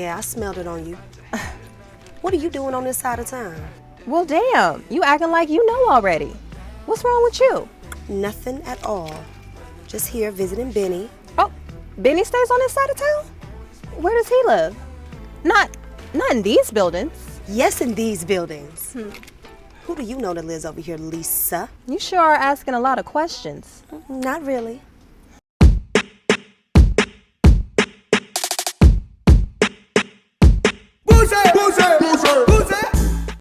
Yeah, I smelled it on you. What are you doing on this side of town? Well, damn, you acting like you know already. What's wrong with you? Nothing at all. Just here visiting Benny. Oh, Benny stays on this side of town? Where does he live? Not in these buildings. Yes, in these buildings. Who do you know that lives over here, Lisa? You sure are asking a lot of questions. Not really.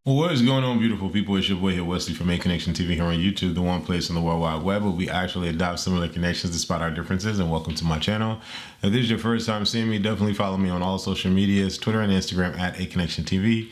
What is going on, beautiful people? It's your boy here, Wesley from Connection TV here on YouTube, the one place on the World Wide Web where we actually adopt similar connections despite our differences. And welcome to my channel. If this is your first time seeing me, definitely follow me on all social medias, Twitter and Instagram at Connection TV.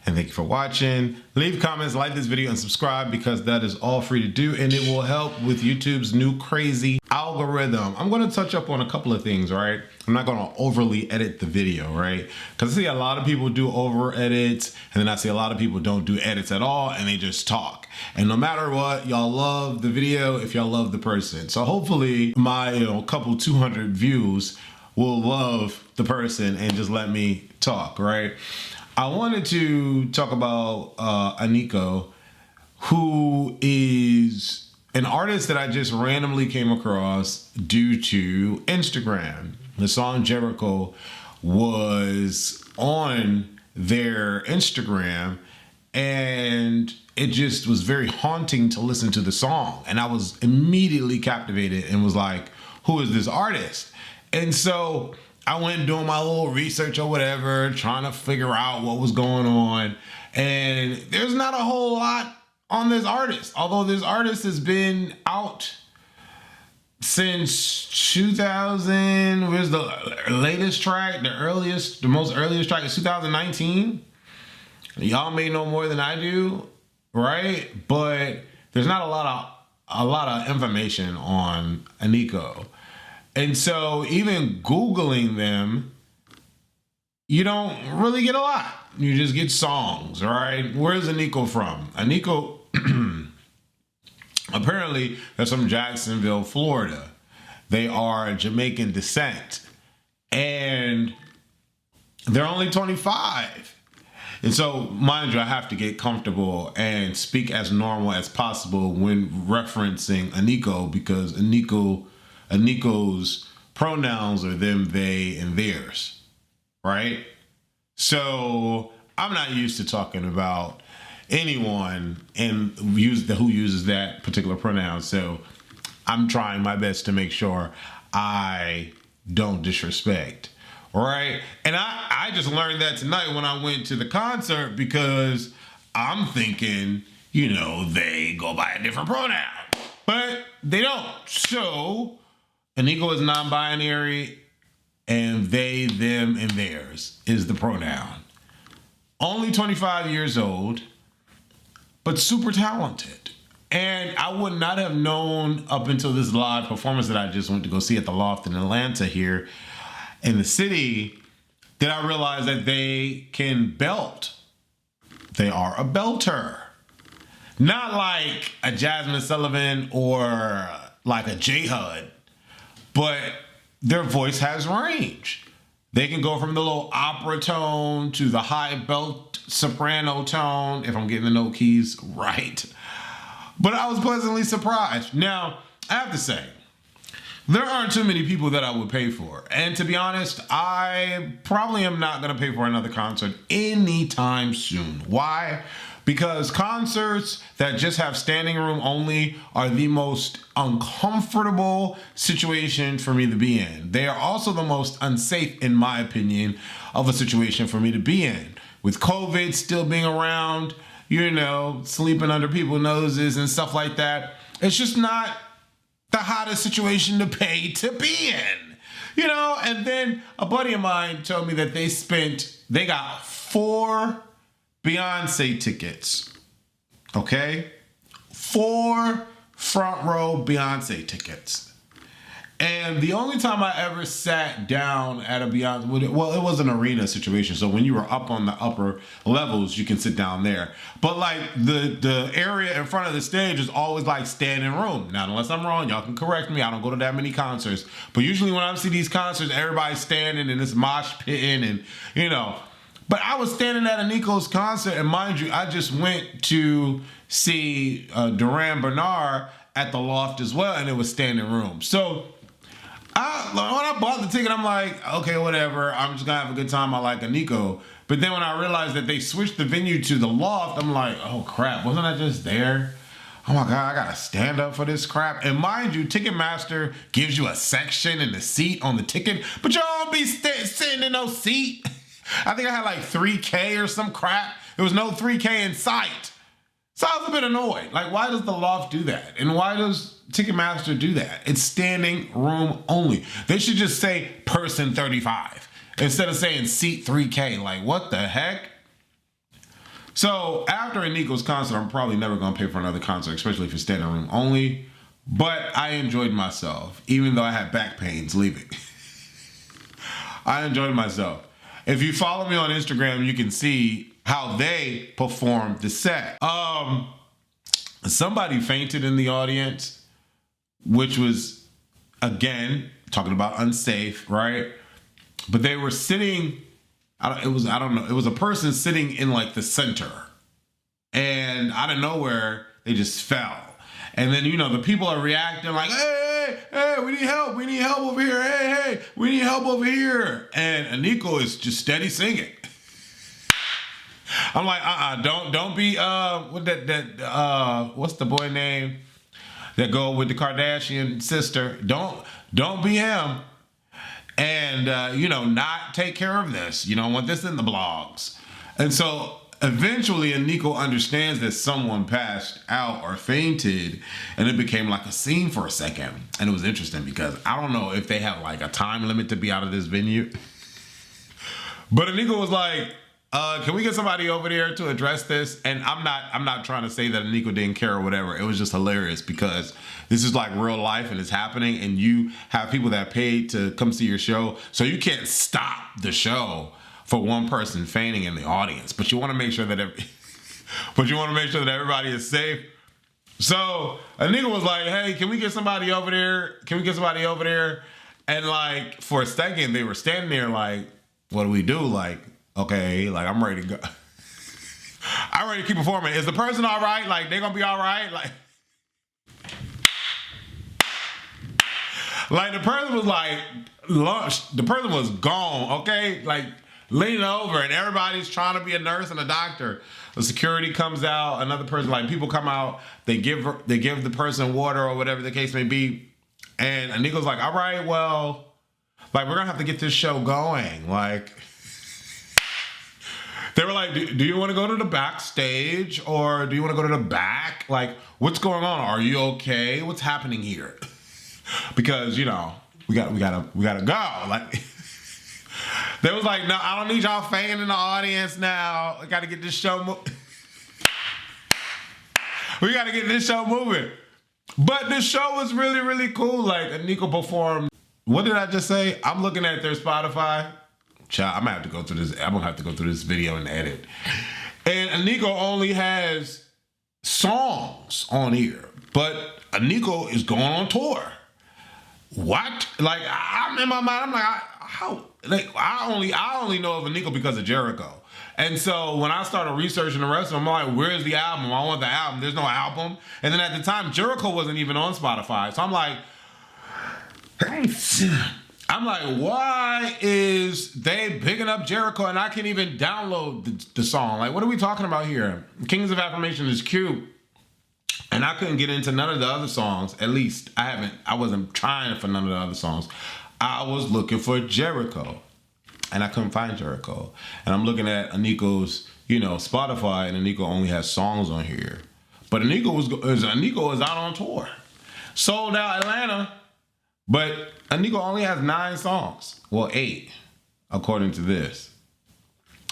And thank you for watching. Leave comments, like this video, and subscribe because that is all free to do, and it will help with YouTube's new crazy algorithm. I'm going to touch up on a couple of things, right? I'm not going to overly edit the video, right? Because I see a lot of people do over edits, and then I see a lot of people don't do edits at all, and they just talk. And no matter what, y'all love the video if y'all love the person. So hopefully my couple 200 views will love the person and just let me talk, right? I wanted to talk about Aniko, who is an artist that I just randomly came across due to Instagram. The song Jericho was on their Instagram, and it just was very haunting to listen to the song. And I was immediately captivated and was like, who is this artist? And so I went doing my little research or whatever, trying to figure out what was going on. And there's not a whole lot on this artist. Although this artist has been out since 2000. Where's the latest track? The most earliest track is 2019. Y'all may know more than I do, right? But there's not a lot of information on Aniko. And so even Googling them, you don't really get a lot. You just get songs, right? Where's Aniko from? Aniko, apparently, they're from Jacksonville, Florida. They are Jamaican descent. And they're only 25. And so, mind you, I have to get comfortable and speak as normal as possible when referencing Aniko, because Aniko's pronouns are them, they, and theirs, right? So I'm not used to talking about anyone and who uses that particular pronoun. So I'm trying my best to make sure I don't disrespect, right? And I just learned that tonight when I went to the concert, because I'm thinking, they go by a different pronoun, but they don't. So Aniko is non-binary, and they, them, and theirs is the pronoun. Only 25 years old, but super talented. And I would not have known up until this live performance that I just went to go see at the Loft in Atlanta here in the city, that I realized that they can belt. They are a belter. Not like a Jasmine Sullivan or like a J Hud, but their voice has range. They can go from the low opera tone to the high belt soprano tone, if I'm getting the note keys right. But I was pleasantly surprised. Now, I have to say, there aren't too many people that I would pay for. And to be honest, I probably am not going to pay for another concert anytime soon. Why? Because concerts that just have standing room only are the most uncomfortable situation for me to be in. They are also the most unsafe, in my opinion, of a situation for me to be in. With COVID still being around, sleeping under people's noses and stuff like that, it's just not the hottest situation to pay to be in. And then a buddy of mine told me that they got 4 Beyonce tickets, okay? 4 front row Beyonce tickets. And the only time I ever sat down at a Beyonce, well, it was an arena situation. So when you were up on the upper levels, you can sit down there. But like the area in front of the stage is always like standing room. Now, unless I'm wrong, y'all can correct me. I don't go to that many concerts. But usually when I see these concerts, everybody's standing and it's mosh pitting and, you know. But I was standing at Aniko's concert, and mind you, I just went to see Duran Bernard at the Loft as well, and it was standing room. So when I bought the ticket, I'm like, okay, whatever. I'm just gonna have a good time. I like Aniko. But then when I realized that they switched the venue to the Loft, I'm like, oh crap, wasn't I just there? Oh my God, I gotta stand up for this crap. And mind you, Ticketmaster gives you a section and a seat on the ticket, but you don't be sitting in no seat. I think I had like 3K or some crap. There was no 3K in sight. So I was a bit annoyed. Like, why does the Loft do that? And why does Ticketmaster do that? It's standing room only. They should just say person 35 instead of saying seat 3K. Like, what the heck? So after Aniko's concert, I'm probably never going to pay for another concert, especially if it's standing room only. But I enjoyed myself, even though I had back pains leaving. I enjoyed myself. If you follow me on Instagram, you can see how they performed the set. Somebody fainted in the audience, which was, again, talking about unsafe, right? But they were sitting, it was a person sitting in like the center. And out of nowhere, they just fell. And then, you know, the people are reacting like, hey, we need help over here. Hey, we need help over here. And Aniko is just steady singing. I'm like, don't be, what's the boy name that go with the Kardashian sister? Don't be him. And, you know, not take care of this. You don't want this in the blogs. And so eventually Aniko understands that someone passed out or fainted, and it became like a scene for a second. And it was interesting because I don't know if they have like a time limit to be out of this venue. But Aniko was like, can we get somebody over there to address this? And I'm not trying to say that Aniko didn't care or whatever. It was just hilarious because this is like real life and it's happening, and you have people that paid to come see your show. So you can't stop the show for one person fainting in the audience, but you want to make sure that everybody is safe. So Aniko was like, hey, can we get somebody over there? And like for a second they were standing there like, what do we do? Like, okay, like I'm ready to go. I'm ready to keep performing. Is the person all right? Like, they're gonna be all right? Like the person was like launched. The person was gone, okay? Like leaning over, and everybody's trying to be a nurse and a doctor. The security comes out, another person, like people come out, they give the person water or whatever the case may be. And Aniko's like, all right, well, like we're gonna have to get this show going. Like they were like, do you want to go to the backstage or do you want to go to the back? Like, what's going on? Are you okay? What's happening here? Because, you know, we gotta go. Like, they was like, no, I don't need y'all fainting in the audience now. We gotta get this show we gotta get this show moving. But the show was really, really cool. Like, Aniko performed. What did I just say? I'm looking at their Spotify. Child, I'm gonna have to go through this video and edit. And Aniko only has songs on here, but Aniko is going on tour. What? Like, I'm in my mind, I'm like, how? Like, I only know of Aniko because of Jericho. And so when I started researching the rest of them, I'm like, where's the album? I want the album. There's no album. And then at the time, Jericho wasn't even on Spotify. So I'm like, why is they picking up Jericho and I can't even download the song? Like, what are we talking about here? Kings of Affirmation is cute. And I couldn't get into none of the other songs. At least I wasn't trying for none of the other songs. I was looking for Jericho. And I couldn't find Jericho. And I'm looking at Aniko's, Spotify, and Aniko only has songs on here. But Aniko is out on tour. Sold out Atlanta. But Aniko only has 9 songs. Well, 8, according to this.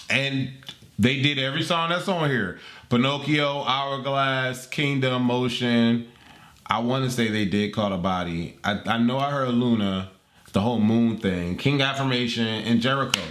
And they did every song that's on here. Pinocchio, Hourglass, Kingdom, Motion. I want to say they did call a body. I know I heard Luna, the whole moon thing, King Affirmation, and Jericho.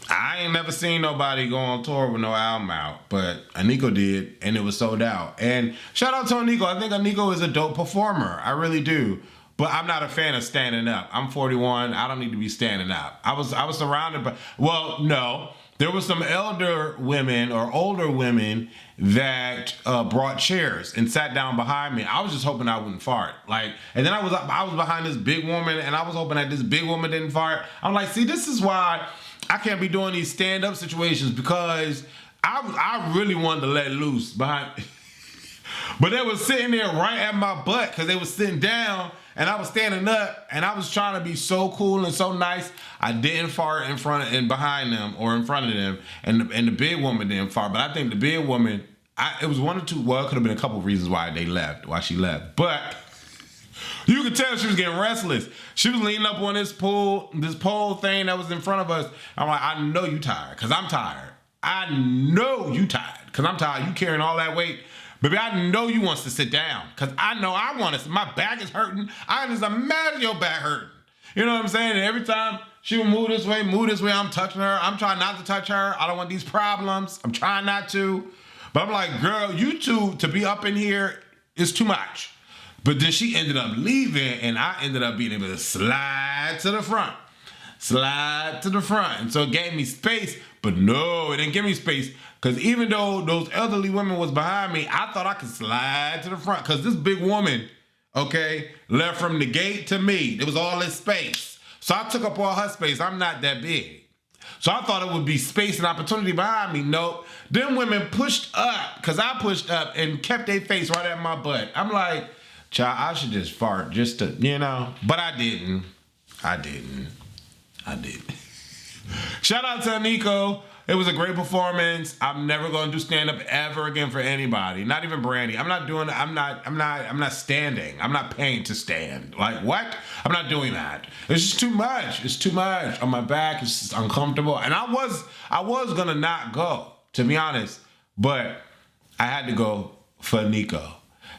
I ain't never seen nobody go on tour with no album out, but Aniko did, and it was sold out. And shout out to Aniko. I think Aniko is a dope performer. I really do. But I'm not a fan of standing up. I'm 41. I don't need to be standing up. I was surrounded by, well, no. There was some elder women or older women that brought chairs and sat down behind me. I was just hoping I wouldn't fart. And then I was behind this big woman, and I was hoping that this big woman didn't fart. I'm like, see, this is why I can't be doing these stand-up situations, because I really wanted to let loose behind. But they was sitting there right at my butt because they was sitting down and I was standing up, and I was trying to be so cool and so nice. I didn't fart in front of and behind them or in front of them, and the big woman didn't fart. But I think the big woman, it was one or two. Well, it could have been a couple of reasons why she left. But you could tell she was getting restless. She was leaning up on this pole thing that was in front of us. I'm like, I know you tired, because I'm tired. I know you tired, because I'm tired. You carrying all that weight. Baby, I know you wants to sit down, because I know I want to. My back is hurting. I just imagine your back hurting. You know what I'm saying? And every time she would move this way, I'm touching her. I'm trying not to touch her. I don't want these problems. I'm trying not to. But I'm like, girl, you two to be up in here is too much. But then she ended up leaving, and I ended up being able to slide to the front. And so it gave me space, but no, it didn't give me space. Because even though those elderly women was behind me, I thought I could slide to the front. Because this big woman, okay, left from the gate to me. There was all this space. So I took up all her space. I'm not that big. So I thought it would be space and opportunity behind me. Nope. Them women pushed up, because I pushed up, and kept their face right at my butt. I'm like, child, I should just fart just to, But I didn't. Shout out to Aniko. It was a great performance. I'm never going to do stand-up ever again for anybody. Not even Brandy. I'm not standing. I'm not paying to stand. Like, what? I'm not doing that. It's just too much. It's too much on my back. It's just uncomfortable. And I was going to not go, to be honest. But I had to go for Aniko.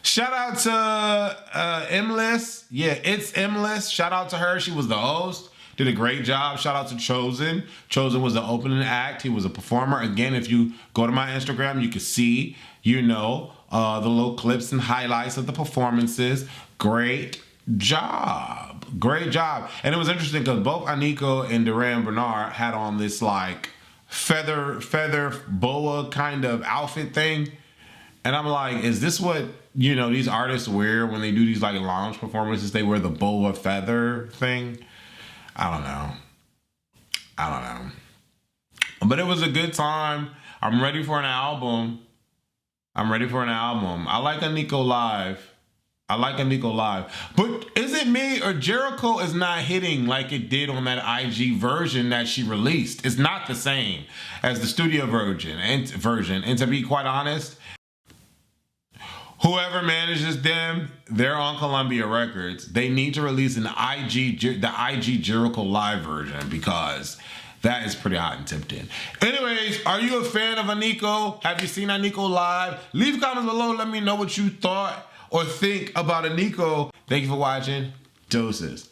Shout out to Emless. Yeah, it's Emless. Shout out to her. She was the host. Did a great job. Shout out to Chosen. Chosen was the opening act. He was a performer. Again, if you go to my Instagram, you can see, the little clips and highlights of the performances. Great job. And it was interesting because both Aniko and Duran Bernard had on this like feather boa kind of outfit thing. And I'm like, is this what, these artists wear when they do these like lounge performances? They wear the boa feather thing. I don't know. But it was a good time. I'm ready for an album. I like Aniko live. But is it me or Jericho is not hitting like it did on that IG version that she released? It's not the same as the studio version. And to be quite honest, whoever manages them, they're on Columbia Records. They need to release the IG Jericho live version, because that is pretty hot and tempting. Anyways, are you a fan of Aniko? Have you seen Aniko live? Leave comments below. Let me know what you thought or think about Aniko. Thank you for watching. Doses.